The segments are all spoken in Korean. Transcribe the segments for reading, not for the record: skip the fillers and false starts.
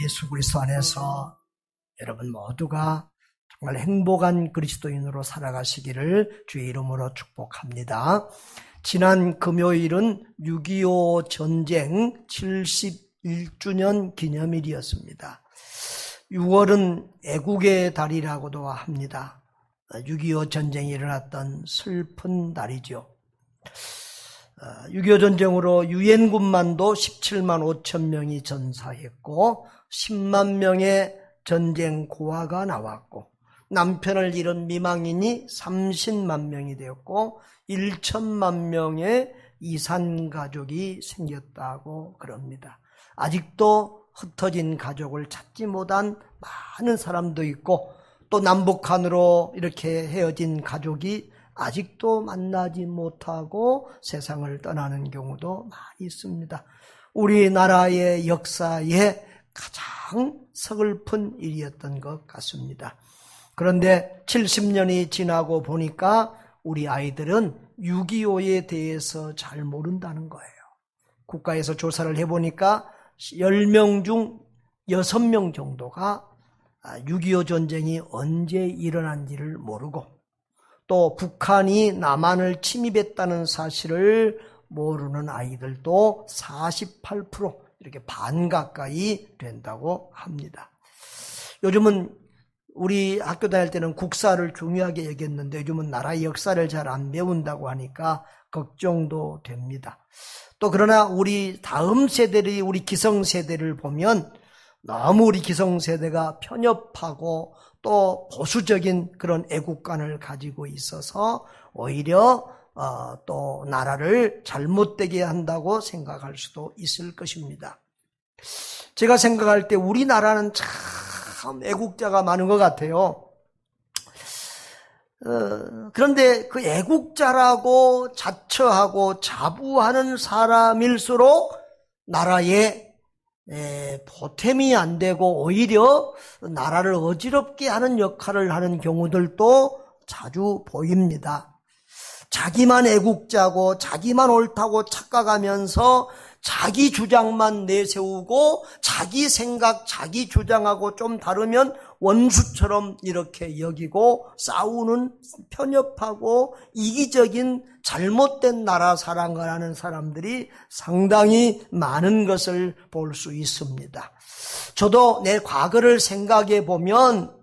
예수 그리스도 안에서 여러분 모두가 정말 행복한 그리스도인으로 살아가시기를 주의 이름으로 축복합니다. 지난 금요일은 6.25 전쟁 71주년 기념일이었습니다. 6월은 애국의 달이라고도 합니다. 6.25 전쟁이 일어났던 슬픈 날이죠. 6.25 전쟁으로 유엔군만도 17만 5천 명이 전사했고 10만 명의 전쟁 고아가 나왔고 남편을 잃은 미망인이 30만 명이 되었고 1천만 명의 이산 가족이 생겼다고 그럽니다. 아직도 흩어진 가족을 찾지 못한 많은 사람도 있고 또 남북한으로 이렇게 헤어진 가족이 아직도 만나지 못하고 세상을 떠나는 경우도 많이 있습니다. 우리나라의 역사에 가장 서글픈 일이었던 것 같습니다. 그런데 70년이 지나고 보니까 우리 아이들은 6.25에 대해서 잘 모른다는 거예요. 국가에서 조사를 해보니까 10명 중 6명 정도가 6.25 전쟁이 언제 일어난지를 모르고 또 북한이 남한을 침입했다는 사실을 모르는 아이들도 48% 이렇게 반 가까이 된다고 합니다. 요즘은 우리 학교 다닐 때는 국사를 중요하게 여겼는데 요즘은 나라의 역사를 잘 안 배운다고 하니까 걱정도 됩니다. 또 그러나 우리 다음 세대들이 우리 기성세대를 보면 너무 우리 기성세대가 편협하고 또 보수적인 그런 애국관을 가지고 있어서 오히려 또 나라를 잘못되게 한다고 생각할 수도 있을 것입니다. 제가 생각할 때 우리나라는 참 애국자가 많은 것 같아요. 그런데 그 애국자라고 자처하고 자부하는 사람일수록 나라에 보탬이 안 되고 오히려 나라를 어지럽게 하는 역할을 하는 경우들도 자주 보입니다. 자기만 애국자고 자기만 옳다고 착각하면서 자기 주장만 내세우고 자기 생각, 자기 주장하고 좀 다르면 원수처럼 이렇게 여기고 싸우는 편협하고 이기적인 잘못된 나라 사랑을 하는 사람들이 상당히 많은 것을 볼 수 있습니다. 저도 내 과거를 생각해 보면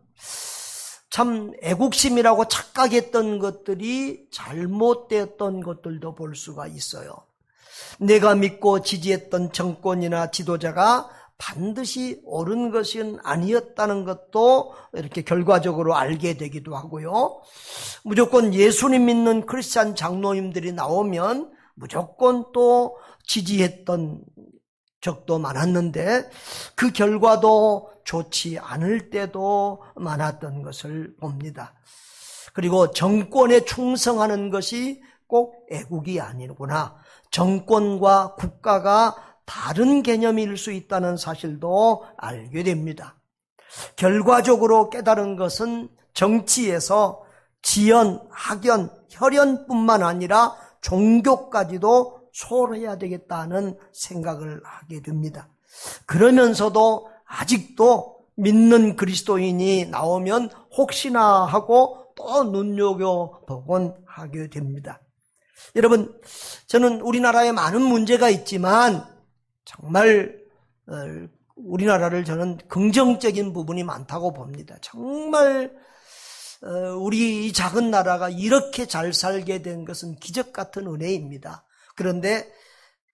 참 애국심이라고 착각했던 것들이 잘못되었던 것들도 볼 수가 있어요. 내가 믿고 지지했던 정권이나 지도자가 반드시 옳은 것은 아니었다는 것도 이렇게 결과적으로 알게 되기도 하고요. 무조건 예수님 믿는 크리스찬 장로님들이 나오면 무조건 또 지지했던 적도 많았는데 그 결과도 좋지 않을 때도 많았던 것을 봅니다. 그리고 정권에 충성하는 것이 꼭 애국이 아니구나. 정권과 국가가 다른 개념일 수 있다는 사실도 알게 됩니다. 결과적으로 깨달은 것은 정치에서 지연, 학연, 혈연뿐만 아니라 종교까지도 소홀해야 되겠다는 생각을 하게 됩니다. 그러면서도 아직도 믿는 그리스도인이 나오면 혹시나 하고 또 눈여겨보곤 하게 됩니다. 여러분, 저는 우리나라에 많은 문제가 있지만 정말 우리나라를 저는 긍정적인 부분이 많다고 봅니다. 정말 우리 이 작은 나라가 이렇게 잘 살게 된 것은 기적 같은 은혜입니다. 그런데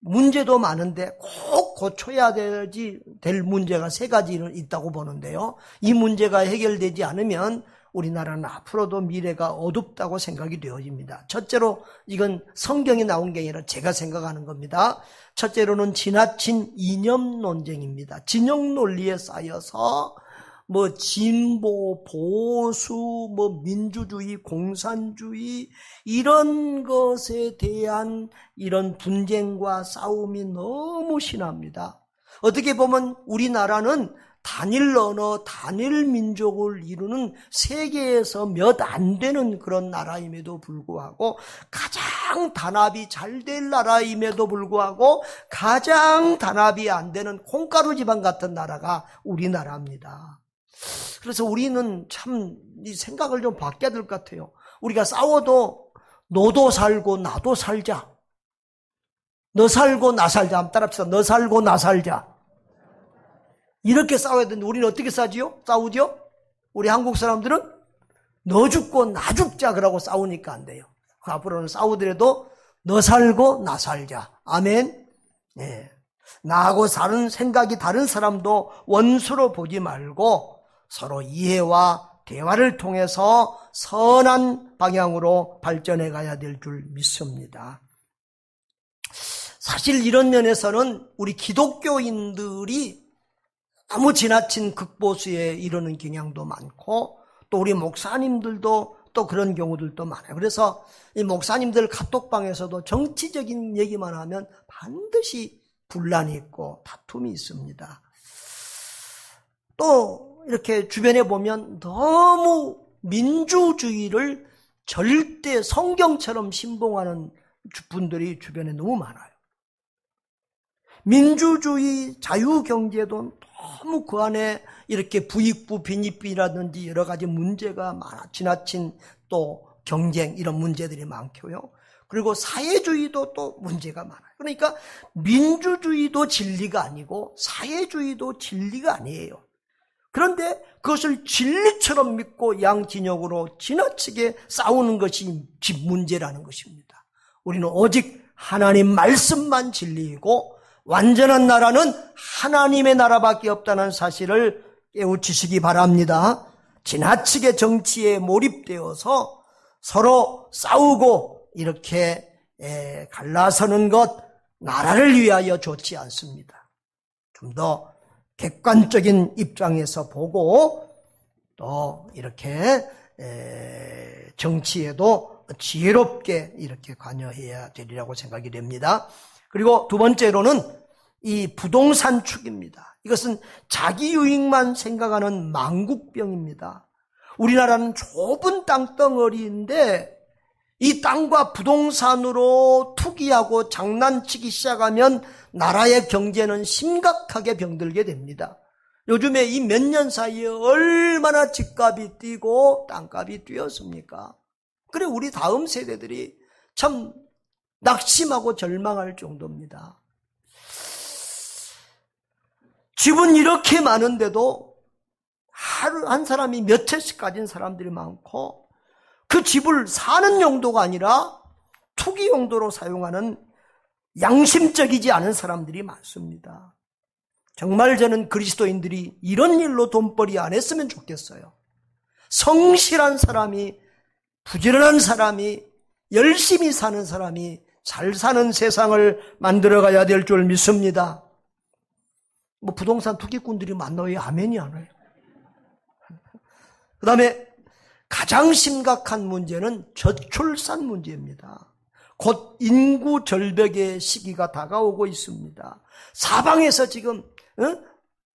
문제도 많은데 꼭 고쳐야 될 문제가 3가지는 있다고 보는데요. 이 문제가 해결되지 않으면 우리나라는 앞으로도 미래가 어둡다고 생각이 되어집니다. 첫째로 이건 성경에 나온 게 아니라 제가 생각하는 겁니다. 첫째로는 지나친 이념 논쟁입니다. 진영 논리에 쌓여서 진보, 보수, 민주주의, 공산주의 이런 것에 대한 이런 분쟁과 싸움이 너무 심합니다. 어떻게 보면 우리나라는 단일 언어, 단일 민족을 이루는 세계에서 몇 안 되는 그런 나라임에도 불구하고 가장 단합이 잘 될 나라임에도 불구하고 가장 단합이 안 되는 콩가루 지방 같은 나라가 우리나라입니다. 그래서 우리는 참 이 생각을 좀 바뀌어야 될 것 같아요. 우리가 싸워도 너도 살고 나도 살자. 너 살고 나 살자. 한번 따라합시다. 너 살고 나 살자. 이렇게 싸워야 되는데 우리는 어떻게 싸우죠? 우리 한국 사람들은 너 죽고 나 죽자 그러고 싸우니까 안 돼요. 앞으로는 싸우더라도 너 살고 나 살자. 아멘. 네. 나하고 사는 생각이 다른 사람도 원수로 보지 말고 서로 이해와 대화를 통해서 선한 방향으로 발전해 가야 될 줄 믿습니다. 사실 이런 면에서는 우리 기독교인들이 너무 지나친 극보수에 이르는 경향도 많고 또 우리 목사님들도 또 그런 경우들도 많아요. 그래서 이 목사님들 카톡방에서도 정치적인 얘기만 하면 반드시 분란이 있고 다툼이 있습니다. 또 이렇게 주변에 보면 너무 민주주의를 절대 성경처럼 신봉하는 분들이 주변에 너무 많아요. 민주주의, 자유경제도 너무 그 안에 이렇게 부익부, 빈익비라든지 여러 가지 문제가 많아. 지나친 또 경쟁 이런 문제들이 많고요. 그리고 사회주의도 또 문제가 많아요. 그러니까 민주주의도 진리가 아니고 사회주의도 진리가 아니에요. 그런데 그것을 진리처럼 믿고 양진영으로 지나치게 싸우는 것이 문제라는 것입니다. 우리는 오직 하나님 말씀만 진리이고 완전한 나라는 하나님의 나라밖에 없다는 사실을 깨우치시기 바랍니다. 지나치게 정치에 몰입되어서 서로 싸우고 이렇게 갈라서는 것 나라를 위하여 좋지 않습니다. 좀 더 객관적인 입장에서 보고 또 이렇게 정치에도 지혜롭게 이렇게 관여해야 되리라고 생각이 됩니다. 그리고 두 번째로는 이 부동산 축입니다. 이것은 자기 유익만 생각하는 망국병입니다. 우리나라는 좁은 땅덩어리인데 이 땅과 부동산으로 투기하고 장난치기 시작하면 나라의 경제는 심각하게 병들게 됩니다. 요즘에 이 몇 년 사이에 얼마나 집값이 뛰고 땅값이 뛰었습니까? 그래 우리 다음 세대들이 참 낙심하고 절망할 정도입니다. 집은 이렇게 많은데도 하루 한 사람이 몇 채씩 가진 사람들이 많고 그 집을 사는 용도가 아니라 투기 용도로 사용하는 양심적이지 않은 사람들이 많습니다. 정말 저는 그리스도인들이 이런 일로 돈벌이 안 했으면 좋겠어요. 성실한 사람이, 부지런한 사람이, 열심히 사는 사람이 잘 사는 세상을 만들어가야 될 줄 믿습니다. 뭐 부동산 투기꾼들이 많나요? 아멘이 안 와요. 그 다음에 가장 심각한 문제는 저출산 문제입니다. 곧 인구 절벽의 시기가 다가오고 있습니다. 사방에서 지금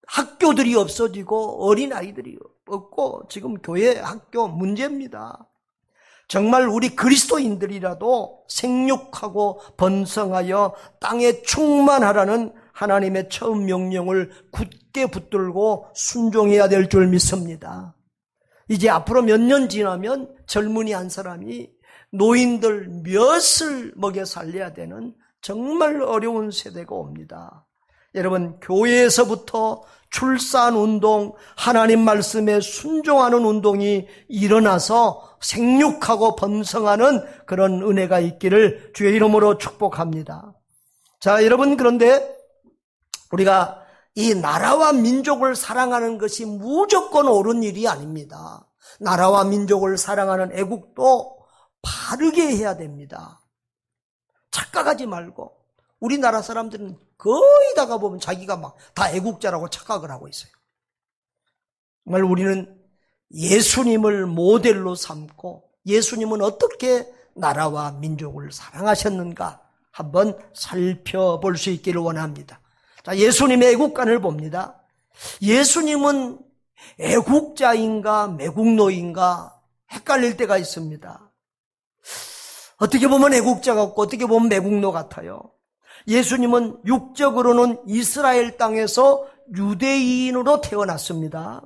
학교들이 없어지고 어린아이들이 없고 지금 교회 학교 문제입니다. 정말 우리 그리스도인들이라도 생육하고 번성하여 땅에 충만하라는 하나님의 처음 명령을 굳게 붙들고 순종해야 될 줄 믿습니다. 이제 앞으로 몇 년 지나면 젊은이 한 사람이 노인들 몇을 먹여 살려야 되는 정말 어려운 세대가 옵니다. 여러분, 교회에서부터 출산운동, 하나님 말씀에 순종하는 운동이 일어나서 생육하고 번성하는 그런 은혜가 있기를 주의 이름으로 축복합니다. 자, 여러분, 그런데 우리가 이 나라와 민족을 사랑하는 것이 무조건 옳은 일이 아닙니다. 나라와 민족을 사랑하는 애국도 바르게 해야 됩니다. 착각하지 말고. 우리나라 사람들은 거의 다가 보면 자기가 막 다 애국자라고 착각을 하고 있어요. 정말 우리는 예수님을 모델로 삼고 예수님은 어떻게 나라와 민족을 사랑하셨는가 한번 살펴볼 수 있기를 원합니다. 자, 예수님의 애국관을 봅니다. 예수님은 애국자인가 매국노인가 헷갈릴 때가 있습니다. 어떻게 보면 애국자 같고 어떻게 보면 매국노 같아요. 예수님은 육적으로는 이스라엘 땅에서 유대인으로 태어났습니다.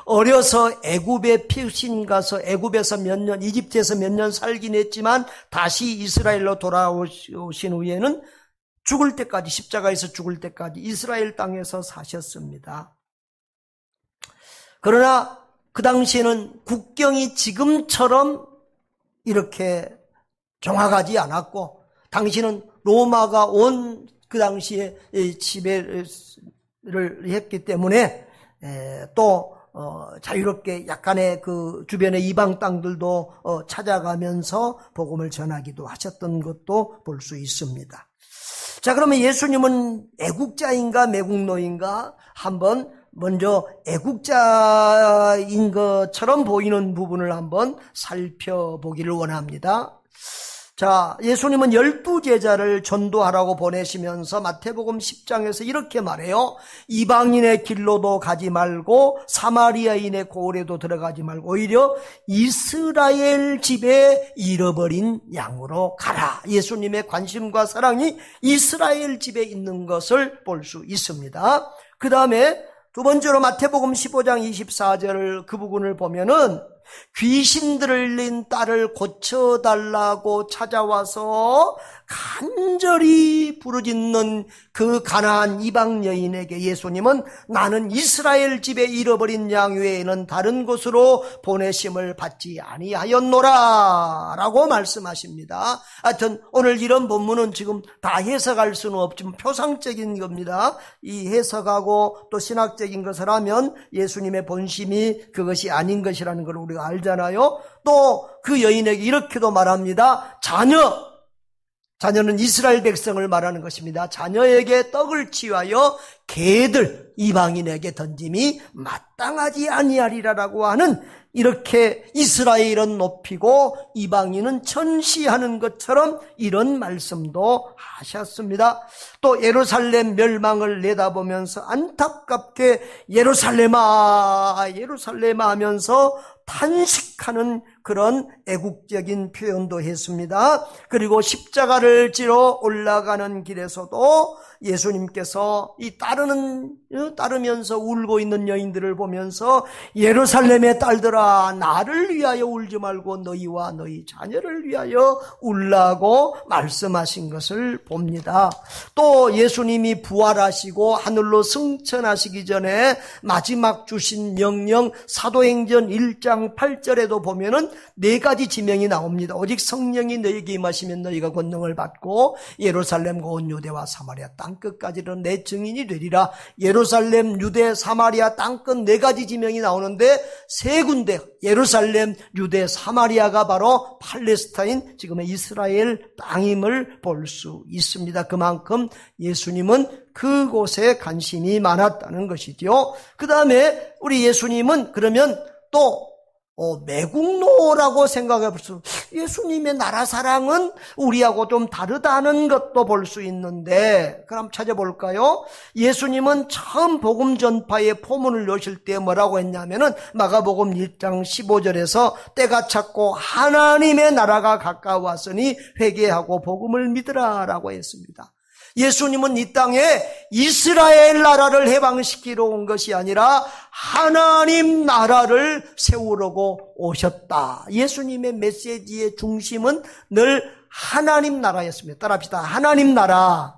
어려서 애굽에 피신 가서 애굽에서 몇 년, 이집트에서 몇 년 살긴 했지만 다시 이스라엘로 돌아오신 후에는 죽을 때까지, 십자가에서 죽을 때까지 이스라엘 땅에서 사셨습니다. 그러나 그 당시에는 국경이 지금처럼 이렇게 정확하지 않았고, 당시는 로마가 온 그 당시에 지배를 했기 때문에 또 자유롭게 약간의 그 주변의 이방 땅들도 찾아가면서 복음을 전하기도 하셨던 것도 볼 수 있습니다. 자, 그러면 예수님은 애국자인가 매국노인가? 한번 먼저 애국자인 것처럼 보이는 부분을 한번 살펴보기를 원합니다. 자, 예수님은 12제자를 전도하라고 보내시면서 마태복음 10장에서 이렇게 말해요. 이방인의 길로도 가지 말고 사마리아인의 고을에도 들어가지 말고 오히려 이스라엘 집에 잃어버린 양으로 가라. 예수님의 관심과 사랑이 이스라엘 집에 있는 것을 볼 수 있습니다. 그 다음에 두 번째로 마태복음 15장 24절 그 부분을 보면은 귀신 들린 딸을 고쳐달라고 찾아와서 간절히 부르짖는 그 가나안 이방 여인에게 예수님은 나는 이스라엘 집에 잃어버린 양 외에는 다른 곳으로 보내심을 받지 아니하였노라 라고 말씀하십니다. 하여튼 오늘 이런 본문은 지금 다 해석할 수는 없지만 표상적인 겁니다. 이 해석하고 또 신학적인 것을 하면 예수님의 본심이 그것이 아닌 것이라는 걸 우리가 알잖아요. 또 그 여인에게 이렇게도 말합니다. 자녀는 이스라엘 백성을 말하는 것입니다. 자녀에게 떡을 취하여 개들 이방인에게 던짐이 마땅하지 아니하리라라고 하는, 이렇게 이스라엘은 높이고 이방인은 천시하는 것처럼 이런 말씀도 하셨습니다. 또 예루살렘 멸망을 내다보면서 안타깝게 예루살렘아 예루살렘아 하면서 탄식하는 그런 애국적인 표현도 했습니다. 그리고 십자가를 지러 올라가는 길에서도 예수님께서 이 따르면서 울고 있는 여인들을 보면서 예루살렘의 딸들아 나를 위하여 울지 말고 너희와 너희 자녀를 위하여 울라고 말씀하신 것을 봅니다. 또 예수님이 부활하시고 하늘로 승천하시기 전에 마지막 주신 명령 사도행전 1장 8절에도 보면은 4가지 지명이 나옵니다. 오직 성령이 너희에게 임하시면 너희가 권능을 받고 예루살렘과 온 유대와 사마리아 땅끝까지는 내 증인이 되리라. 예루살렘, 유대, 사마리아 땅끝 4가지 지명이 나오는데 3군데 예루살렘, 유대, 사마리아가 바로 팔레스타인, 지금의 이스라엘 땅임을 볼 수 있습니다. 그만큼 예수님은 그곳에 관심이 많았다는 것이죠. 그 다음에 우리 예수님은 그러면 또 매국노라고 생각해 볼 수, 예수님의 나라 사랑은 우리하고 좀 다르다는 것도 볼 수 있는데, 그럼 찾아볼까요? 예수님은 처음 복음 전파의 포문을 여실 때 뭐라고 했냐면은 마가복음 1장 15절에서 때가 찼고 하나님의 나라가 가까웠으니 회개하고 복음을 믿으라라고 했습니다. 예수님은 이 땅에 이스라엘 나라를 해방시키러 온 것이 아니라 하나님 나라를 세우려고 오셨다. 예수님의 메시지의 중심은 늘 하나님 나라였습니다. 따라합시다. 하나님 나라.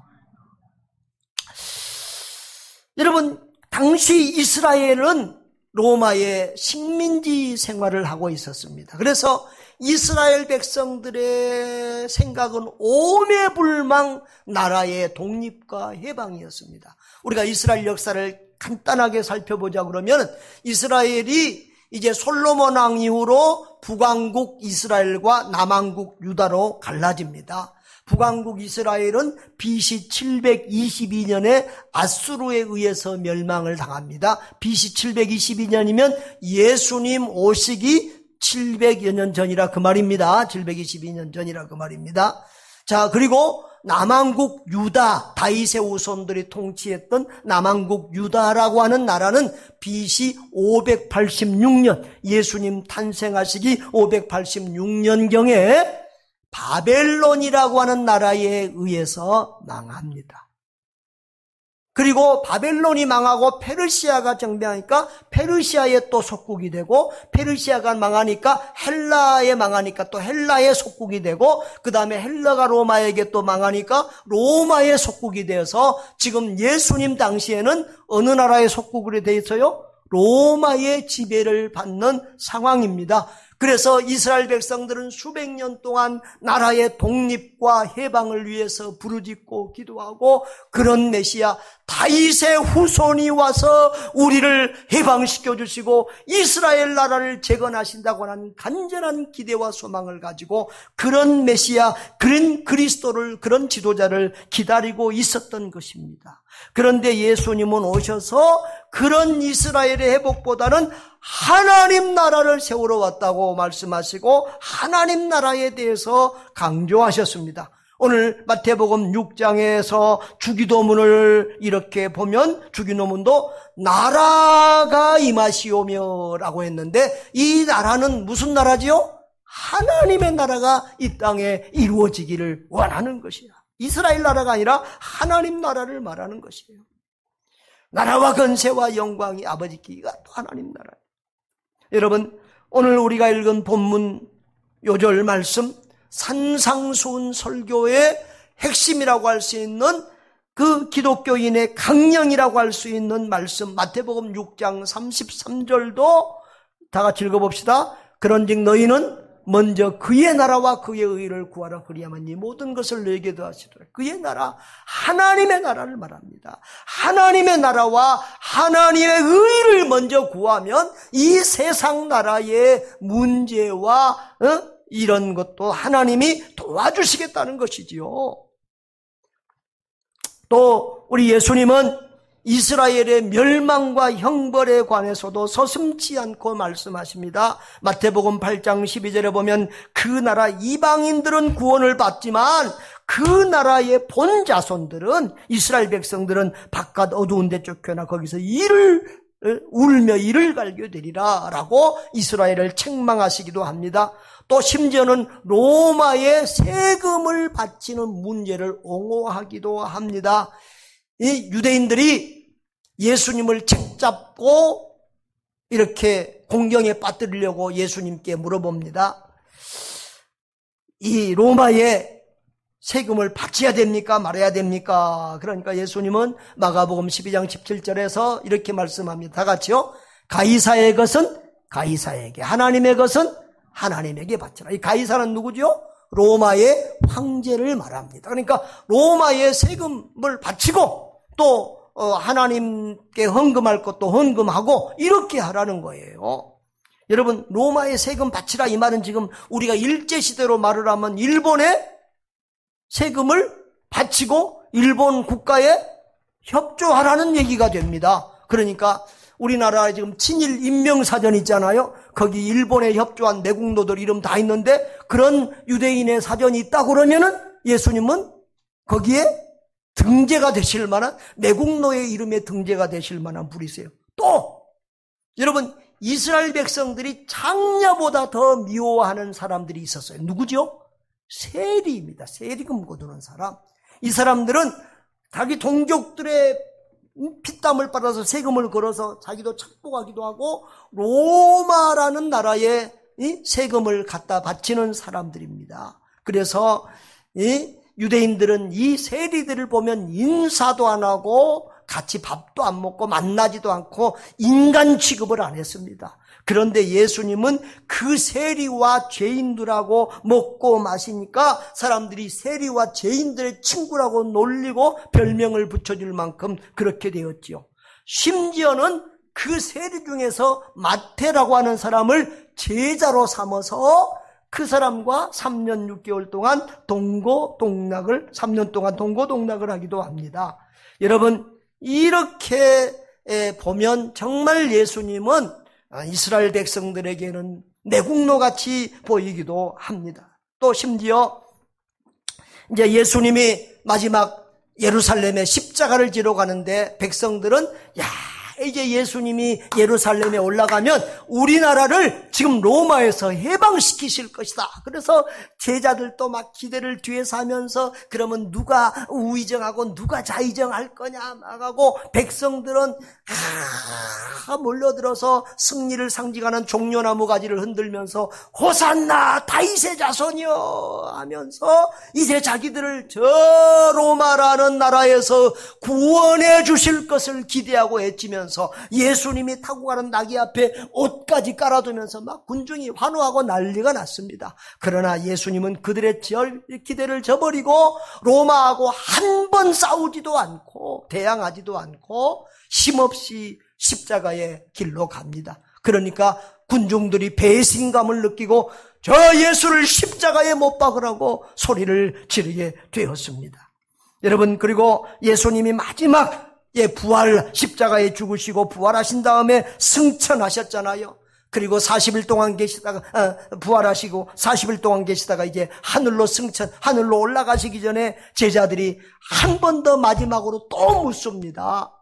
여러분, 당시 이스라엘은 로마의 식민지 생활을 하고 있었습니다. 그래서 이스라엘 백성들의 생각은 오매불망 나라의 독립과 해방이었습니다. 우리가 이스라엘 역사를 간단하게 살펴보자 그러면 이스라엘이 이제 솔로몬 왕 이후로 북왕국 이스라엘과 남왕국 유다로 갈라집니다. 북왕국 이스라엘은 BC 722년에 아수르에 의해서 멸망을 당합니다. BC 722년이면 예수님 오시기 700여 년 전이라 그 말입니다. 722년 전이라 그 말입니다. 자, 그리고 남왕국 유다, 다윗의 후손들이 통치했던 남왕국 유다라고 하는 나라는 BC 586년, 예수님 탄생하시기 586년경에 바벨론이라고 하는 나라에 의해서 망합니다. 그리고 바벨론이 망하고 페르시아가 정비하니까 페르시아에 또 속국이 되고, 페르시아가 망하니까 헬라에 망하니까 또 헬라의 속국이 되고, 그 다음에 헬라가 로마에게 또 망하니까 로마의 속국이 되어서 지금 예수님 당시에는 어느 나라의 속국으로 되어 있어요? 로마의 지배를 받는 상황입니다. 그래서 이스라엘 백성들은 수백 년 동안 나라의 독립과 해방을 위해서 부르짖고 기도하고, 그런 메시아 다윗의 후손이 와서 우리를 해방시켜 주시고 이스라엘 나라를 재건하신다고 하는 간절한 기대와 소망을 가지고 그런 메시아, 그런 그리스도를, 그런 지도자를 기다리고 있었던 것입니다. 그런데 예수님은 오셔서 그런 이스라엘의 회복보다는 하나님 나라를 세우러 왔다고 말씀하시고 하나님 나라에 대해서 강조하셨습니다. 오늘 마태복음 6장에서 주기도문을 이렇게 보면 주기도문도 나라가 임하시오며 라고 했는데, 이 나라는 무슨 나라지요? 하나님의 나라가 이 땅에 이루어지기를 원하는 것이야. 이스라엘 나라가 아니라 하나님 나라를 말하는 것이에요. 나라와 권세와 영광이 아버지께가 또 하나님 나라예요. 여러분, 오늘 우리가 읽은 본문 요절 말씀, 산상수훈 설교의 핵심이라고 할 수 있는 그 기독교인의 강령이라고 할 수 있는 말씀, 마태복음 6장 33절도 다 같이 읽어봅시다. 그런즉 너희는 먼저 그의 나라와 그의 의를 구하라. 그리하면 이 모든 것을 너희에게 더하시리라. 그의 나라, 하나님의 나라를 말합니다. 하나님의 나라와 하나님의 의를 먼저 구하면 이 세상 나라의 문제와 이런 것도 하나님이 도와주시겠다는 것이지요. 또 우리 예수님은 이스라엘의 멸망과 형벌에 관해서도 서슴지 않고 말씀하십니다. 마태복음 8장 12절에 보면 그 나라 이방인들은 구원을 받지만 그 나라의 본 자손들은, 이스라엘 백성들은 바깥 어두운 데 쫓겨나 거기서 울며 이를 갈게 되리라 라고 이스라엘을 책망하시기도 합니다. 또 심지어는 로마의 세금을 바치는 문제를 옹호하기도 합니다. 이 유대인들이 예수님을 책잡고 이렇게 공경에 빠뜨리려고 예수님께 물어봅니다. 이 로마에 세금을 바쳐야 됩니까? 말아야 됩니까? 그러니까 예수님은 마가복음 12장 17절에서 이렇게 말씀합니다. 다 같이요. 가이사의 것은 가이사에게, 하나님의 것은 하나님에게 바쳐라. 이 가이사는 누구죠? 로마의 황제를 말합니다. 그러니까 로마의 세금을 바치고 또 하나님께 헌금할 것도 헌금하고 이렇게 하라는 거예요. 여러분, 로마의 세금 바치라 이 말은 지금 우리가 일제시대로 말을 하면 일본의 세금을 바치고 일본 국가에 협조하라는 얘기가 됩니다. 그러니까 우리나라에 지금 친일 인명사전 있잖아요. 거기 일본에 협조한 내국노들 이름 다 있는데 그런 유대인의 사전이 있다고 그러면은 예수님은 거기에 등재가 되실 만한, 내국노의 이름에 등재가 되실 만한 분이세요. 또 여러분, 이스라엘 백성들이 장녀보다 더 미워하는 사람들이 있었어요. 누구죠? 세리입니다. 세리금 거두는 사람. 이 사람들은 자기 동족들의 피땀을 빨아서 세금을 걸어서 자기도 착복하기도 하고 로마라는 나라에 세금을 갖다 바치는 사람들입니다. 그래서 유대인들은 이 세리들을 보면 인사도 안 하고 같이 밥도 안 먹고 만나지도 않고 인간 취급을 안 했습니다. 그런데 예수님은 그 세리와 죄인들하고 먹고 마시니까 사람들이 세리와 죄인들의 친구라고 놀리고 별명을 붙여줄 만큼 그렇게 되었지요. 심지어는 그 세리 중에서 마태라고 하는 사람을 제자로 삼아서 그 사람과 3년 6개월 동안 동고동락을 3년 동안 동고동락을 하기도 합니다. 여러분, 이렇게 보면 정말 예수님은 이스라엘 백성들에게는 내국노같이 보이기도 합니다. 또 심지어 이제 예수님이 마지막 예루살렘에 십자가를 지러 가는데 백성들은 이제 예수님이 예루살렘에 올라가면 우리나라를 지금 로마에서 해방시키실 것이다. 그래서 제자들도 막 기대를 뒤에서 하면서 그러면 누가 우의정하고 누가 좌의정할 거냐 막 하고 백성들은 몰려들어서 승리를 상징하는 종려나무 가지를 흔들면서 호산나 다윗의 자손이여 하면서 이제 자기들을 저 로마라는 나라에서 구원해 주실 것을 기대하고 애치면서 예수님이 타고 가는 나귀 앞에 옷까지 깔아두면서 막 군중이 환호하고 난리가 났습니다. 그러나 예수님은 그들의 기대를 저버리고 로마하고 한 번 싸우지도 않고 대항하지도 않고 힘없이 십자가의 길로 갑니다. 그러니까 군중들이 배신감을 느끼고 저 예수를 십자가에 못 박으라고 소리를 지르게 되었습니다. 여러분, 그리고 예수님이 마지막 십자가에 죽으시고 부활하신 다음에 승천하셨잖아요. 그리고 40일 동안 계시다가 부활하시고 40일 동안 계시다가 이제 하늘로 올라가시기 전에 제자들이 한 번 더 마지막으로 또 묻습니다.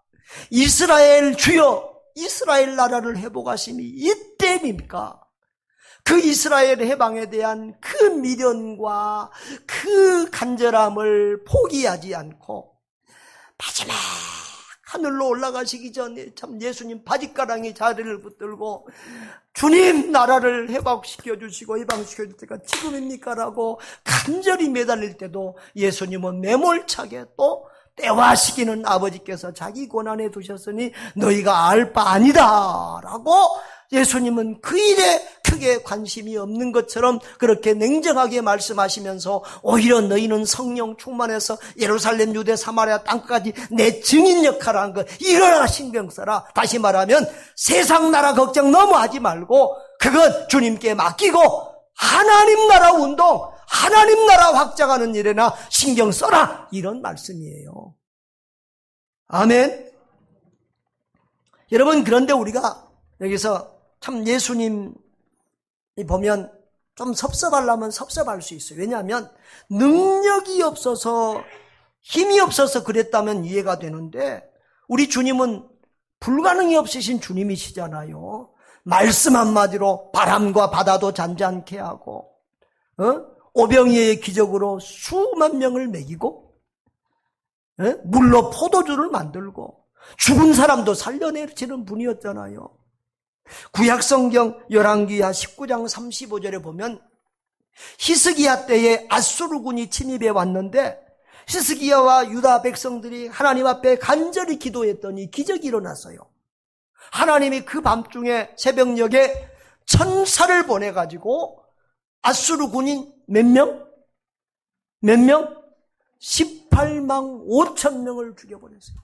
이스라엘 주여, 이스라엘 나라를 회복하심이 이때입니까? 그 이스라엘 해방에 대한 그 미련과 그 간절함을 포기하지 않고 마지막 하늘로 올라가시기 전에 참 예수님 바짓가랑이 자리를 붙들고 주님 나라를 회복시켜 주시고 해방시켜 줄 때가 지금입니까? 라고 간절히 매달릴 때도 예수님은 매몰차게 또 때와 시기는 아버지께서 자기 권한에 두셨으니 너희가 알 바 아니다 라고 예수님은 그 일에 크게 관심이 없는 것처럼 그렇게 냉정하게 말씀하시면서 오히려 너희는 성령 충만해서 예루살렘, 유대, 사마리아 땅까지 내 증인 역할을 한 것 일어나 신경 써라. 다시 말하면 세상 나라 걱정 너무 하지 말고 그건 주님께 맡기고 하나님 나라 운동, 하나님 나라 확장하는 일에나 신경 써라. 이런 말씀이에요. 아멘. 여러분, 그런데 우리가 여기서 참 예수님이 보면 좀 섭섭하려면 섭섭할 수 있어요. 왜냐하면 능력이 없어서 힘이 없어서 그랬다면 이해가 되는데 우리 주님은 불가능이 없으신 주님이시잖아요. 말씀 한마디로 바람과 바다도 잔잔케 하고 오병이의 기적으로 수만 명을 먹이고 물로 포도주를 만들고 죽은 사람도 살려내시는 분이었잖아요. 구약성경 열왕기하 19장 35절에 보면 히스기야 때에 아수르군이 침입해 왔는데 히스기야와 유다 백성들이 하나님 앞에 간절히 기도했더니 기적이 일어났어요. 하나님이 그 밤중에 새벽녘에 천사를 보내가지고 아수르군인 몇 명? 18만 5천 명을 죽여버렸어요.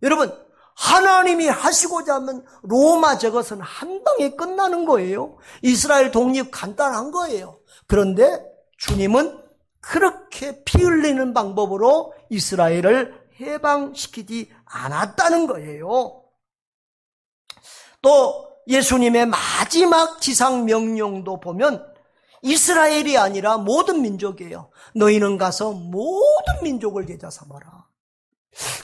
여러분, 하나님이 하시고자 하면 로마 저것은 한 방에 끝나는 거예요. 이스라엘 독립 간단한 거예요. 그런데 주님은 그렇게 피 흘리는 방법으로 이스라엘을 해방시키지 않았다는 거예요. 또 예수님의 마지막 지상 명령도 보면 이스라엘이 아니라 모든 민족이에요. 너희는 가서 모든 민족을 제자 삼아라.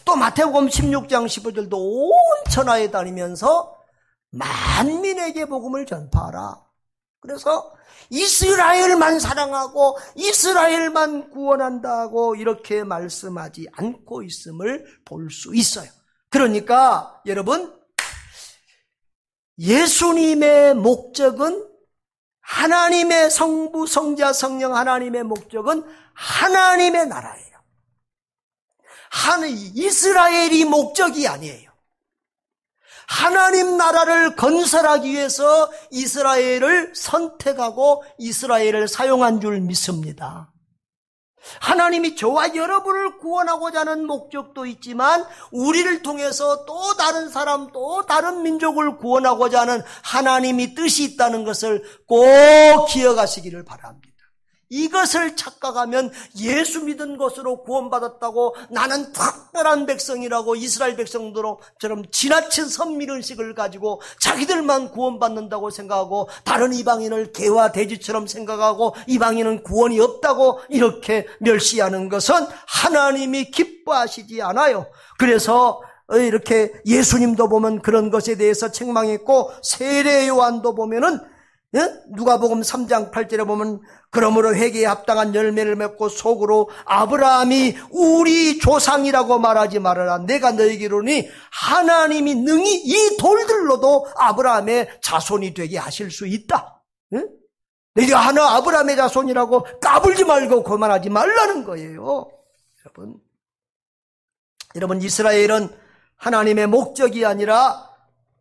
또 마태복음 16장 15절도 온 천하에 다니면서 만민에게 복음을 전파하라. 그래서 이스라엘만 사랑하고 이스라엘만 구원한다고 이렇게 말씀하지 않고 있음을 볼 수 있어요. 그러니까 여러분, 예수님의 목적은 하나님의 성부, 성자, 성령 하나님의 목적은 하나님의 나라예요. 이스라엘이 목적이 아니에요. 하나님 나라를 건설하기 위해서 이스라엘을 선택하고 이스라엘을 사용한 줄 믿습니다. 하나님이 저와 여러분을 구원하고자 하는 목적도 있지만 우리를 통해서 또 다른 사람, 또 다른 민족을 구원하고자 하는 하나님이 뜻이 있다는 것을 꼭 기억하시기를 바랍니다. 이것을 착각하면 예수 믿은 것으로 구원받았다고 나는 특별한 백성이라고 이스라엘 백성들처럼 지나친 선민의식을 가지고 자기들만 구원받는다고 생각하고 다른 이방인을 개와 돼지처럼 생각하고 이방인은 구원이 없다고 이렇게 멸시하는 것은 하나님이 기뻐하시지 않아요. 그래서 이렇게 예수님도 보면 그런 것에 대해서 책망했고 세례 요한도 보면은 누가복음 3장 8절에 보면 그러므로 회개에 합당한 열매를 맺고 속으로 아브라함이 우리 조상이라고 말하지 말아라. 내가 너에게 이르노니 하나님이 능히 이 돌들로도 아브라함의 자손이 되게 하실 수 있다. 내가 하나 아브라함의 자손이라고 까불지 말고 거만하지 말라는 거예요. 여러분 이스라엘은 하나님의 목적이 아니라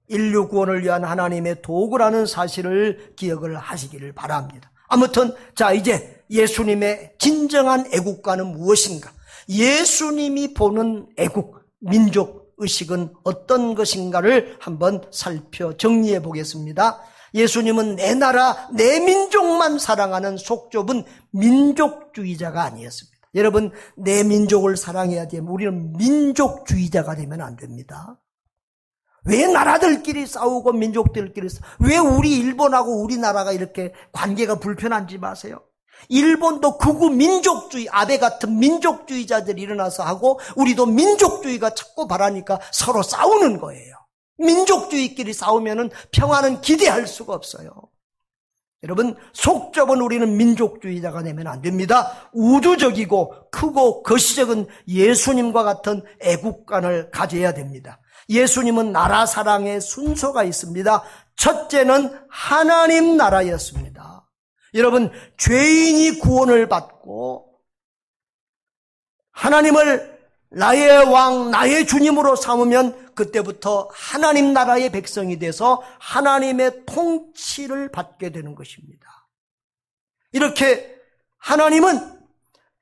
인류 구원을 위한 하나님의 도구라는 사실을 기억을 하시기를 바랍니다. 아무튼 자 이제 예수님의 진정한 애국가는 무엇인가? 예수님이 보는 애국, 민족 의식은 어떤 것인가를 한번 살펴 정리해 보겠습니다. 예수님은 내 나라, 내 민족만 사랑하는 속 좁은 민족주의자가 아니었습니다. 여러분 내 민족을 사랑해야 되면 우리는 민족주의자가 되면 안 됩니다. 왜 나라들끼리 싸우고 민족들끼리 왜 우리 일본하고 우리나라가 이렇게 관계가 불편한지 마세요. 일본도 극우 민족주의 아베 같은 민족주의자들이 일어나서 하고 우리도 민족주의가 자꾸 바라니까 서로 싸우는 거예요. 민족주의끼리 싸우면은 평화는 기대할 수가 없어요. 여러분 속 좁은 우리는 민족주의자가 되면 안 됩니다. 우주적이고 크고 거시적인 예수님과 같은 애국관을 가져야 됩니다. 예수님은 나라 사랑의 순서가 있습니다. 첫째는 하나님 나라였습니다. 여러분 죄인이 구원을 받고 하나님을 나의 왕, 나의 주님으로 삼으면 그때부터 하나님 나라의 백성이 돼서 하나님의 통치를 받게 되는 것입니다. 이렇게 하나님은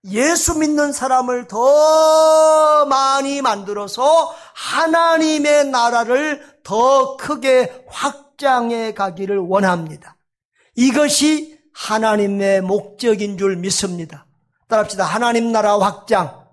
예수 믿는 사람을 더 많이 만들어서 하나님의 나라를 더 크게 확장해 가기를 원합니다. 이것이 하나님의 목적인 줄 믿습니다. 따라합시다. 하나님 나라 확장.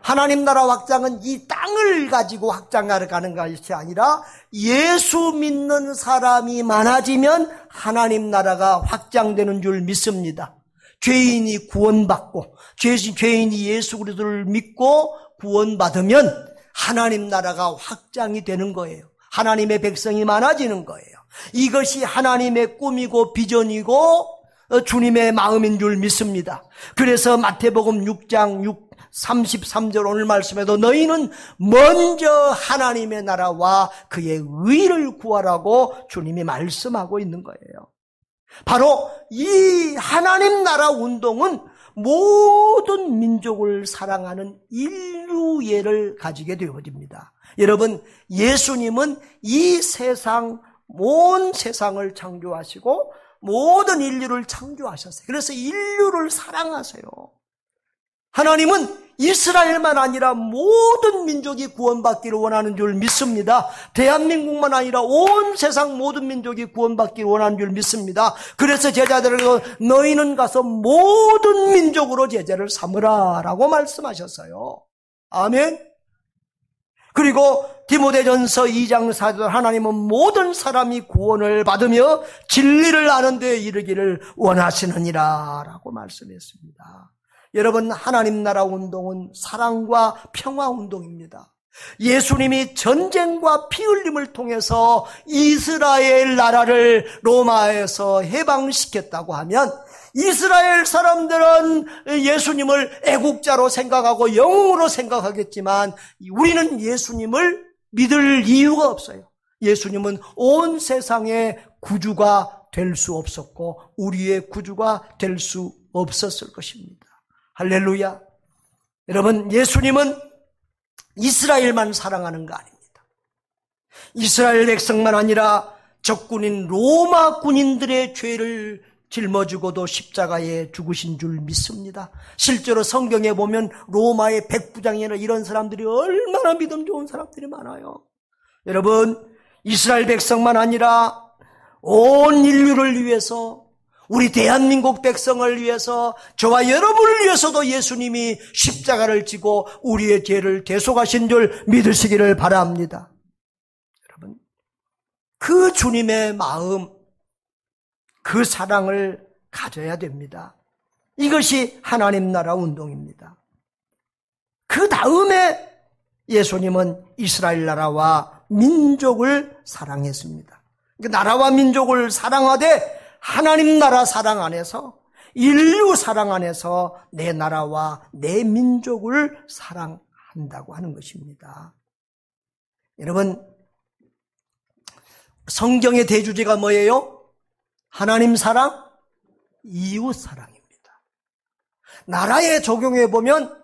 하나님 나라 확장은 이 땅을 가지고 확장하러 가는 것이 아니라 예수 믿는 사람이 많아지면 하나님 나라가 확장되는 줄 믿습니다. 죄인이 구원받고 죄인이 예수 그리스도를 믿고 구원받으면 하나님 나라가 확장이 되는 거예요. 하나님의 백성이 많아지는 거예요. 이것이 하나님의 꿈이고 비전이고 주님의 마음인 줄 믿습니다. 그래서 마태복음 6장 33절 오늘 말씀에도 너희는 먼저 하나님의 나라와 그의 의를 구하라고 주님이 말씀하고 있는 거예요. 바로 이 하나님 나라 운동은 모든 민족을 사랑하는 인류애를 가지게 되어집니다. 여러분 예수님은 이 세상 온 세상을 창조하시고 모든 인류를 창조하셨어요. 그래서 인류를 사랑하세요. 하나님은 이스라엘만 아니라 모든 민족이 구원받기를 원하는 줄 믿습니다. 대한민국만 아니라 온 세상 모든 민족이 구원받기를 원하는 줄 믿습니다. 그래서 제자들에게 너희는 가서 모든 민족으로 제자를 삼으라 라고 말씀하셨어요. 아멘. 그리고 디모데전서 2장 4절 하나님은 모든 사람이 구원을 받으며 진리를 아는 데 이르기를 원하시느니라 라고 말씀했습니다. 여러분 하나님 나라 운동은 사랑과 평화 운동입니다. 예수님이 전쟁과 피 흘림을 통해서 이스라엘 나라를 로마에서 해방시켰다고 하면 이스라엘 사람들은 예수님을 애국자로 생각하고 영웅으로 생각하겠지만 우리는 예수님을 믿을 이유가 없어요. 예수님은 온 세상의 구주가 될 수 없었고 우리의 구주가 될 수 없었을 것입니다. 할렐루야. 여러분 예수님은 이스라엘만 사랑하는 거 아닙니다. 이스라엘 백성만 아니라 적군인 로마 군인들의 죄를 짊어지고도 십자가에 죽으신 줄 믿습니다. 실제로 성경에 보면 로마의 백부장이나 이런 사람들이 얼마나 믿음 좋은 사람들이 많아요. 여러분 이스라엘 백성만 아니라 온 인류를 위해서 우리 대한민국 백성을 위해서, 저와 여러분을 위해서도 예수님이 십자가를 지고 우리의 죄를 대속하신 줄 믿으시기를 바랍니다. 여러분, 그 주님의 마음, 그 사랑을 가져야 됩니다. 이것이 하나님 나라 운동입니다. 그 다음에 예수님은 이스라엘 나라와 민족을 사랑했습니다. 나라와 민족을 사랑하되 하나님 나라 사랑 안에서, 인류 사랑 안에서 내 나라와 내 민족을 사랑한다고 하는 것입니다. 여러분, 성경의 대주제가 뭐예요? 하나님 사랑, 이웃 사랑입니다. 나라에 적용해 보면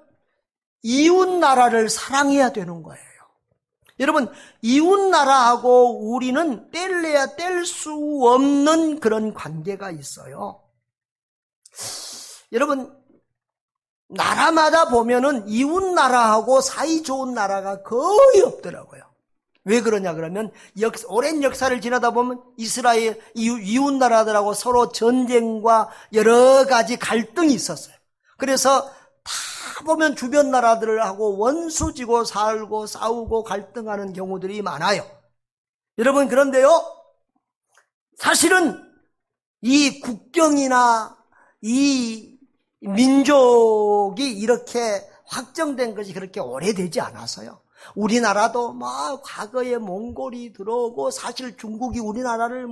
이웃 나라를 사랑해야 되는 거예요. 여러분, 이웃 나라하고 우리는 뗄래야 뗄 수 없는 그런 관계가 있어요. 여러분, 나라마다 보면은 이웃 나라하고 사이 좋은 나라가 거의 없더라고요. 왜 그러냐 그러면 오랜 역사를 지나다 보면 이스라엘 이웃 나라들하고 서로 전쟁과 여러 가지 갈등이 있었어요. 그래서 다 보면 주변 나라들하고 원수지고 살고 싸우고 갈등하는 경우들이 많아요. 여러분, 그런데요, 사실은 이 국경이나 이 민족이 이렇게 확정된 것이 그렇게 오래되지 않아서요. 우리나라도 과거에 몽골이 들어오고 사실 중국이 우리나라를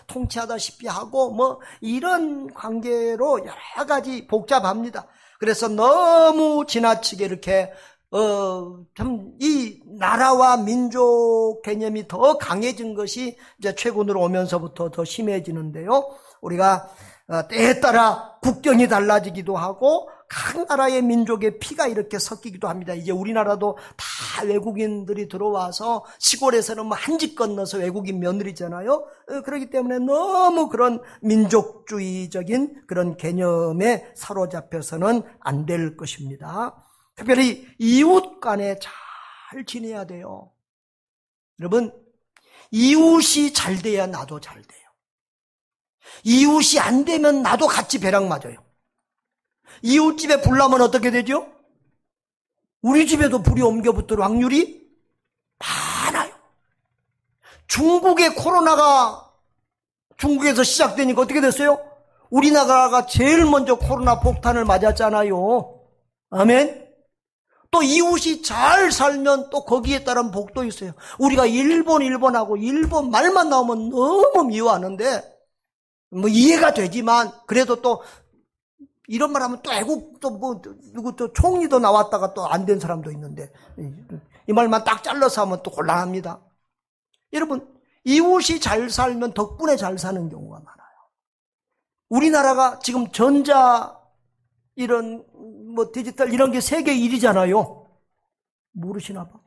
통치하다시피 하고 이런 관계로 여러 가지 복잡합니다. 그래서 너무 지나치게 이렇게 참 이 나라와 민족 개념이 더 강해진 것이 이제 최근으로 오면서부터 더 심해지는데요. 우리가 때에 따라 국경이 달라지기도 하고 각 나라의 민족의 피가 이렇게 섞이기도 합니다. 이제 우리나라도 다 외국인들이 들어와서 시골에서는 한 집 건너서 외국인 며느리잖아요. 그렇기 때문에 너무 그런 민족주의적인 그런 개념에 사로잡혀서는 안 될 것입니다. 특별히 이웃 간에 잘 지내야 돼요. 여러분, 이웃이 잘 돼야 나도 잘 돼요. 이웃이 안 되면 나도 같이 벼락 맞아요. 이웃집에 불 나면 어떻게 되죠? 우리 집에도 불이 옮겨 붙을 확률이 많아요. 중국의 코로나가 중국에서 시작되니까 어떻게 됐어요? 우리나라가 제일 먼저 코로나 폭탄을 맞았잖아요. 아멘. 또 이웃이 잘 살면 또 거기에 따른 복도 있어요. 우리가 일본하고 일본 말만 나오면 너무 미워하는데 이해가 되지만 그래도 또 이런 말 하면 또 애국 누구 또 총리도 나왔다가 또 안 된 사람도 있는데 이 말만 딱 잘라서 하면 또 곤란합니다. 여러분, 이웃이 잘 살면 덕분에 잘 사는 경우가 많아요. 우리나라가 지금 전자 이런 디지털 이런 게 세계 1위잖아요. 모르시나 봐.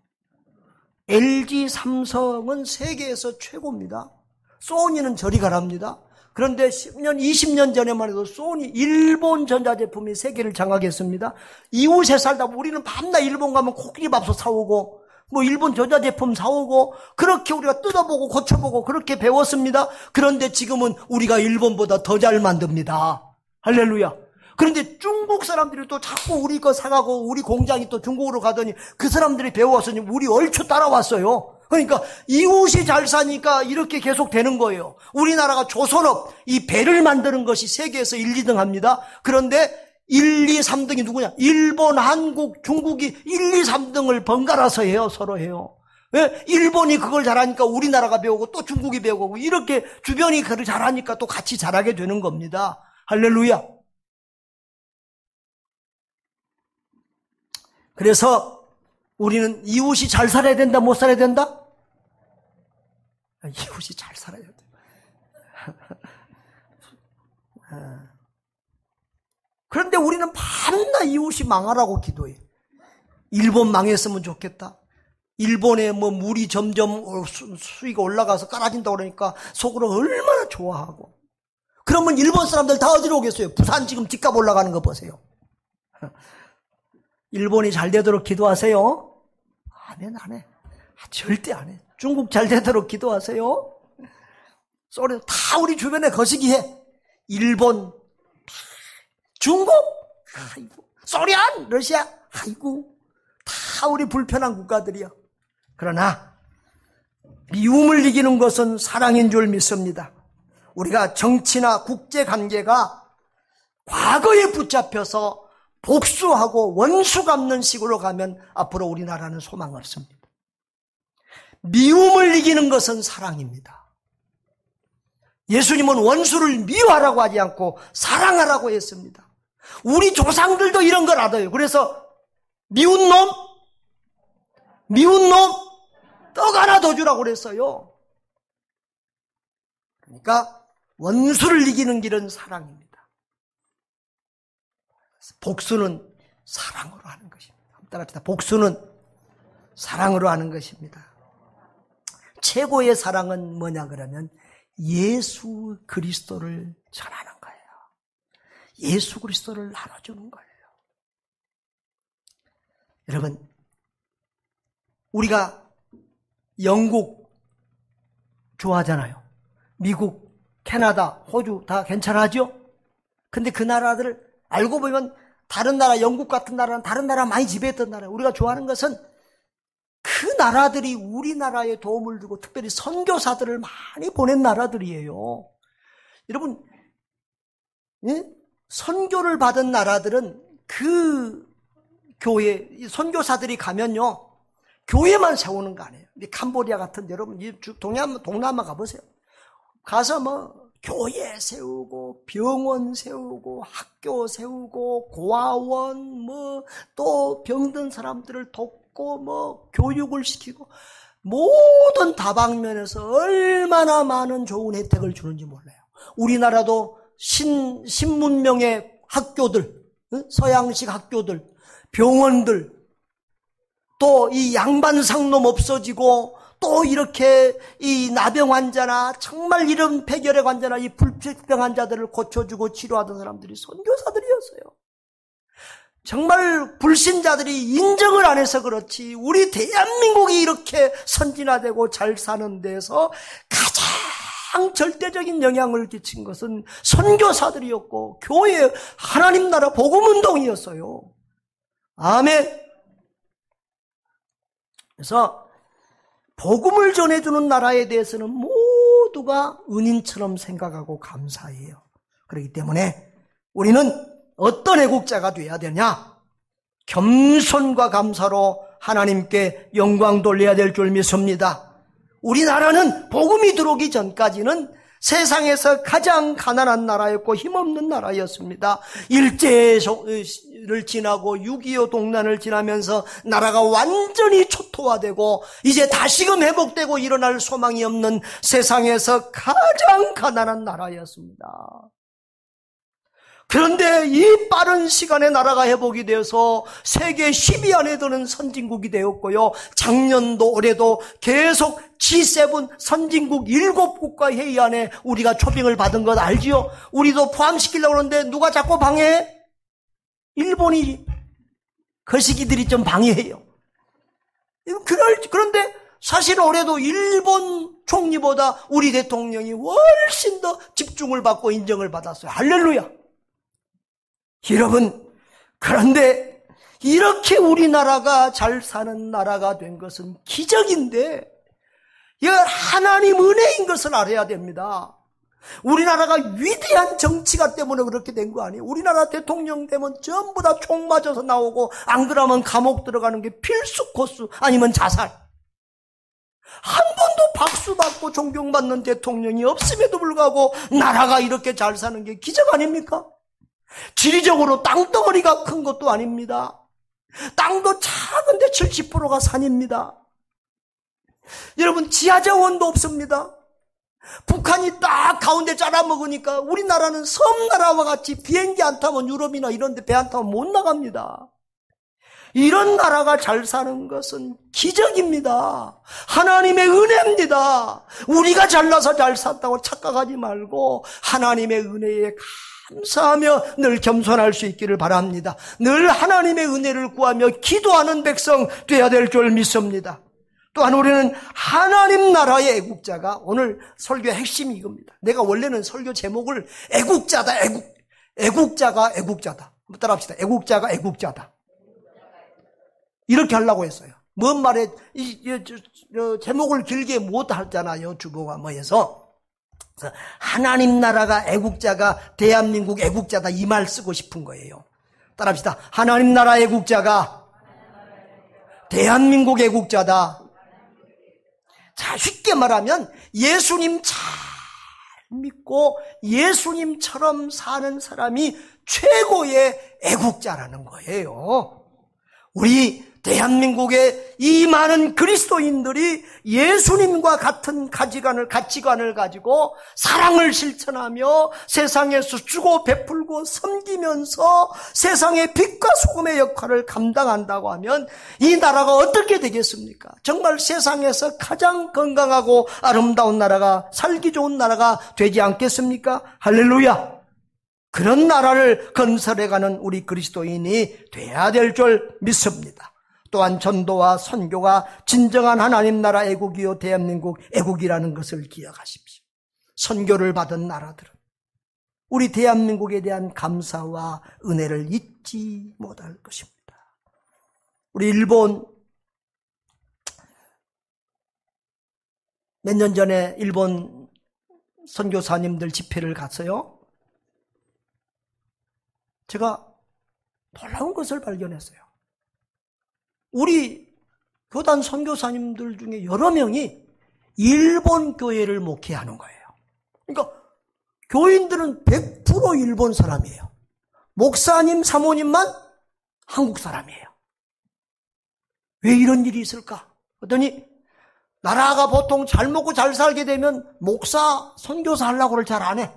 LG 삼성은 세계에서 최고입니다. 소니는 저리 가랍니다. 그런데 10년, 20년 전에만 해도 소니, 일본 전자제품이 세계를 장악했습니다. 이웃에 살다 우리는 밤낮 일본 가면 코끼리밥솥 사오고, 일본 전자제품 사오고, 그렇게 우리가 뜯어보고 고쳐보고 그렇게 배웠습니다. 그런데 지금은 우리가 일본보다 더 잘 만듭니다. 할렐루야. 그런데 중국 사람들이 또 자꾸 우리 거 사가고 우리 공장이 또 중국으로 가더니 그 사람들이 배워서 우리 얼추 따라왔어요. 그러니까 이웃이 잘 사니까 이렇게 계속 되는 거예요. 우리나라가 조선업, 이 배를 만드는 것이 세계에서 1, 2등 합니다. 그런데 1, 2, 3등이 누구냐? 일본, 한국, 중국이 1, 2, 3등을 번갈아서 해요. 서로 해요. 왜? 일본이 그걸 잘하니까 우리나라가 배우고 또 중국이 배우고 이렇게 주변이 그걸 잘하니까 또 같이 잘하게 되는 겁니다. 할렐루야. 그래서 우리는 이웃이 잘 살아야 된다, 못 살아야 된다? 이웃이 잘 살아야 돼. 그런데 우리는 밤낮 이웃이 망하라고 기도해. 일본 망했으면 좋겠다. 일본에 물이 점점 수위가 올라가서 깔아진다고 그러니까 속으로 얼마나 좋아하고. 그러면 일본 사람들 다 어디로 오겠어요? 부산 지금 집값 올라가는 거 보세요. 일본이 잘 되도록 기도하세요. 안 해. 절대 안 해. 중국 잘 되도록 기도하세요. 소리 다 우리 주변에 거시기해. 일본, 중국, 아이고, 소련, 러시아, 아이고, 다 우리 불편한 국가들이요. 그러나 미움을 이기는 것은 사랑인 줄 믿습니다. 우리가 정치나 국제관계가 과거에 붙잡혀서 복수하고 원수 갚는 식으로 가면 앞으로 우리나라는 소망 없습니다. 미움을 이기는 것은 사랑입니다. 예수님은 원수를 미워하라고 하지 않고 사랑하라고 했습니다. 우리 조상들도 이런 걸 알아요. 그래서 미운 놈 떡 하나 더 주라고 그랬어요. 그러니까 원수를 이기는 길은 사랑입니다. 복수는 사랑으로 하는 것입니다. 따라합시다. 복수는 사랑으로 하는 것입니다. 최고의 사랑은 뭐냐 그러면 예수 그리스도를 전하는 거예요. 예수 그리스도를 나눠주는 거예요. 여러분, 우리가 영국 좋아하잖아요. 미국, 캐나다, 호주 다 괜찮아하죠? 근데 그 나라들을 알고 보면 다른 나라, 영국 같은 나라는 다른 나라 많이 지배했던 나라예요. 우리가 좋아하는 것은 그 나라들이 우리나라에 도움을 주고 특별히 선교사들을 많이 보낸 나라들이에요. 여러분, 선교를 받은 나라들은 그 교회, 선교사들이 가면요, 교회만 세우는 거 아니에요. 캄보디아 같은 여러분, 동남아 가보세요. 가서 교회 세우고, 병원 세우고, 학교 세우고, 고아원, 또 병든 사람들을 돕고, 교육을 시키고, 모든 다방면에서 얼마나 많은 좋은 혜택을 주는지 몰라요. 우리나라도 신문명의 학교들, 서양식 학교들, 병원들, 또 이 양반상놈 없어지고, 또 이렇게 이 나병 환자나 정말 이런 폐결핵 환자나 이 불치병 환자들을 고쳐주고 치료하던 사람들이 선교사들이었어요. 정말 불신자들이 인정을 안 해서 그렇지 우리 대한민국이 이렇게 선진화되고 잘 사는 데서 가장 절대적인 영향을 끼친 것은 선교사들이었고 교회 하나님 나라 복음운동이었어요. 아멘. 그래서 복음을 전해주는 나라에 대해서는 모두가 은인처럼 생각하고 감사해요. 그렇기 때문에 우리는 어떤 애국자가 되어야 되냐? 겸손과 감사로 하나님께 영광 돌려야 될 줄 믿습니다. 우리나라는 복음이 들어오기 전까지는 세상에서 가장 가난한 나라였고 힘없는 나라였습니다. 일제를 지나고 6.25 동란을 지나면서 나라가 완전히 초토화되고 이제 다시금 회복되고 일어날 소망이 없는 세상에서 가장 가난한 나라였습니다. 그런데 이 빠른 시간에 나라가 회복이 되어서 세계 10위 안에 드는 선진국이 되었고요. 작년도 올해도 계속 G7 선진국 7국가 회의 안에 우리가 초빙을 받은 것 알지요? 우리도 포함시키려고 하는데 누가 자꾸 방해해? 일본이 거시기들이 좀 방해해요. 그런데 사실 올해도 일본 총리보다 우리 대통령이 훨씬 더 집중을 받고 인정을 받았어요. 할렐루야. 여러분, 그런데 이렇게 우리나라가 잘 사는 나라가 된 것은 기적인데 이건 하나님 은혜인 것을 알아야 됩니다. 우리나라가 위대한 정치가 때문에 그렇게 된 거 아니에요. 우리나라 대통령 되면 전부 다 총 맞아서 나오고 안 그러면 감옥 들어가는 게 필수 코스 아니면 자살. 한 번도 박수 받고 존경받는 대통령이 없음에도 불구하고 나라가 이렇게 잘 사는 게 기적 아닙니까? 지리적으로 땅덩어리가 큰 것도 아닙니다. 땅도 작은데 70%가 산입니다. 여러분, 지하자원도 없습니다. 북한이 딱 가운데 잘라먹으니까 우리나라는 섬나라와 같이 비행기 안 타면 유럽이나 이런 데 배 안 타면 못 나갑니다. 이런 나라가 잘 사는 것은 기적입니다. 하나님의 은혜입니다. 우리가 잘나서 잘 샀다고 착각하지 말고 하나님의 은혜에 감사하며 늘 겸손할 수 있기를 바랍니다. 늘 하나님의 은혜를 구하며 기도하는 백성 되어야 될 줄 믿습니다. 또한 우리는 하나님 나라의 애국자가, 오늘 설교의 핵심이 이겁니다. 내가 원래는 설교 제목을 애국자다, 애국자가 애국자다. 한번 따라합시다. 애국자가 애국자다. 이렇게 하려고 했어요. 뭔 말에, 제목을 길게 못 하잖아요. 주보가 뭐해서. 하나님 나라가 애국자가 대한민국 애국자다. 이 말 쓰고 싶은 거예요. 따라합시다. 하나님 나라 애국자가 대한민국 애국자다. 자, 쉽게 말하면 예수님 잘 믿고 예수님처럼 사는 사람이 최고의 애국자라는 거예요. 우리 대한민국의 이 많은 그리스도인들이 예수님과 같은 가치관을 가지고 사랑을 실천하며 세상에서 주고 베풀고 섬기면서 세상의 빛과 소금의 역할을 감당한다고 하면 이 나라가 어떻게 되겠습니까? 정말 세상에서 가장 건강하고 아름다운 나라가, 살기 좋은 나라가 되지 않겠습니까? 할렐루야! 그런 나라를 건설해가는 우리 그리스도인이 돼야 될 줄 믿습니다. 또한 전도와 선교가 진정한 하나님 나라 애국이요 대한민국 애국이라는 것을 기억하십시오. 선교를 받은 나라들은 우리 대한민국에 대한 감사와 은혜를 잊지 못할 것입니다. 우리 일본, 몇 년 전에 일본 선교사님들 집회를 갔어요. 제가 놀라운 것을 발견했어요. 우리 교단 선교사님들 중에 여러 명이 일본 교회를 목회하는 거예요. 그러니까 교인들은 100% 일본 사람이에요. 목사님, 사모님만 한국 사람이에요. 왜 이런 일이 있을까? 그랬더니 나라가 보통 잘 먹고 잘 살게 되면 목사, 선교사 하려고를 잘 안 해.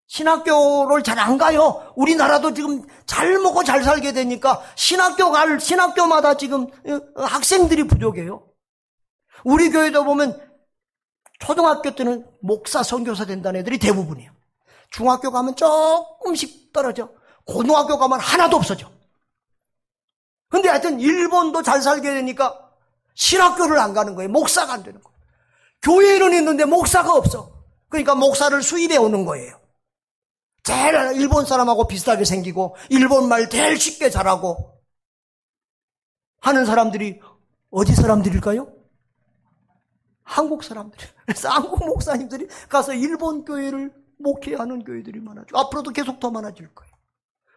신학교를 잘 안 가요. 우리나라도 지금 잘 먹고 잘 살게 되니까 신학교마다 지금 학생들이 부족해요. 우리 교회도 보면 초등학교 때는 목사, 선교사 된다는 애들이 대부분이에요. 중학교 가면 조금씩 떨어져. 고등학교 가면 하나도 없어져. 근데 하여튼 일본도 잘 살게 되니까 신학교를 안 가는 거예요. 목사가 안 되는 거예요. 교회는 있는데 목사가 없어. 그러니까 목사를 수입해 오는 거예요. 제일 일본 사람하고 비슷하게 생기고 일본말 제일 쉽게 잘하고 하는 사람들이 어디 사람들일까요? 한국 사람들. 그래서 한국 목사님들이 가서 일본 교회를 목회하는 교회들이 많아지고 앞으로도 계속 더 많아질 거예요.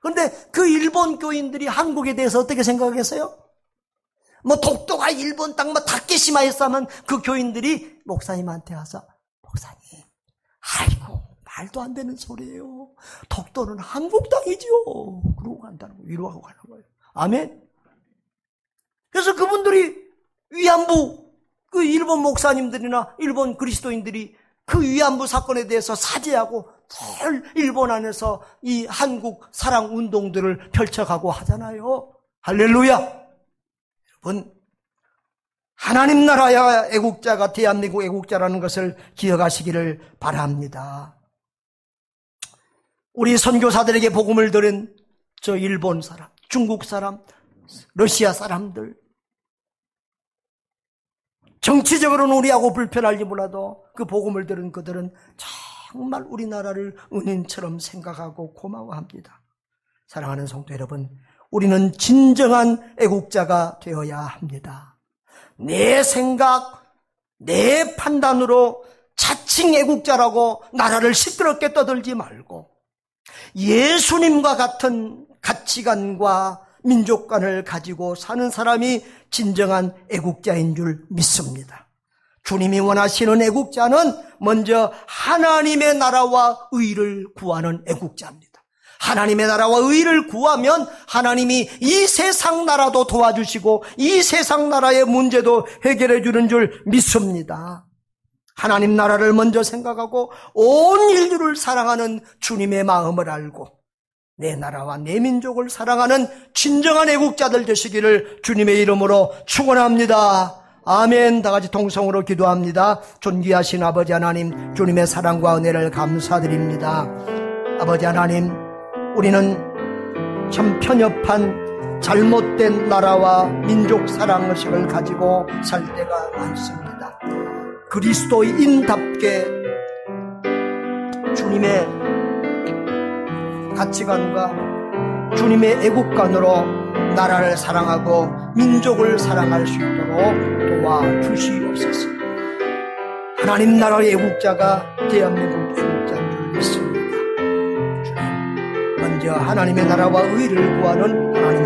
그런데 그 일본 교인들이 한국에 대해서 어떻게 생각했어요? 뭐 독도가 일본 땅 뭐 다케시마에서 하면 그 교인들이 목사님한테 와서 목사님, 아이고 말도 안 되는 소리예요. 독도는 한국 땅이지요. 그러고 간다는 거예요. 위로하고 가는 거예요. 아멘. 그래서 그분들이 위안부, 그 일본 목사님들이나 일본 그리스도인들이 그 위안부 사건에 대해서 사죄하고 늘 일본 안에서 이 한국 사랑 운동들을 펼쳐가고 하잖아요. 할렐루야. 여러분, 하나님 나라의 애국자가 대한민국 애국자라는 것을 기억하시기를 바랍니다. 우리 선교사들에게 복음을 들은 저 일본 사람, 중국 사람, 러시아 사람들, 정치적으로는 우리하고 불편할지 몰라도 그 복음을 들은 그들은 정말 우리나라를 은인처럼 생각하고 고마워합니다. 사랑하는 성도 여러분, 우리는 진정한 애국자가 되어야 합니다. 내 생각, 내 판단으로 자칭 애국자라고 나라를 시끄럽게 떠들지 말고 예수님과 같은 가치관과 민족관을 가지고 사는 사람이 진정한 애국자인 줄 믿습니다. 주님이 원하시는 애국자는 먼저 하나님의 나라와 의를 구하는 애국자입니다. 하나님의 나라와 의를 구하면 하나님이 이 세상 나라도 도와주시고 이 세상 나라의 문제도 해결해 주는 줄 믿습니다. 하나님 나라를 먼저 생각하고 온 인류를 사랑하는 주님의 마음을 알고 내 나라와 내 민족을 사랑하는 진정한 애국자들 되시기를 주님의 이름으로 축원합니다. 아멘. 다 같이 통성으로 기도합니다. 존귀하신 아버지 하나님, 주님의 사랑과 은혜를 감사드립니다. 아버지 하나님, 우리는 참 편협한 잘못된 나라와 민족 사랑의식을 가지고 살 때가 많습니다. 그리스도인답게 주님의 가치관과 주님의 애국관으로 나라를 사랑하고 민족을 사랑할 수 있도록 도와주시옵소서. 하나님 나라의 애국자가 대한민국 애국자인 줄 믿습니다. 주님, 먼저 하나님의 나라와 의를 구하는 하나님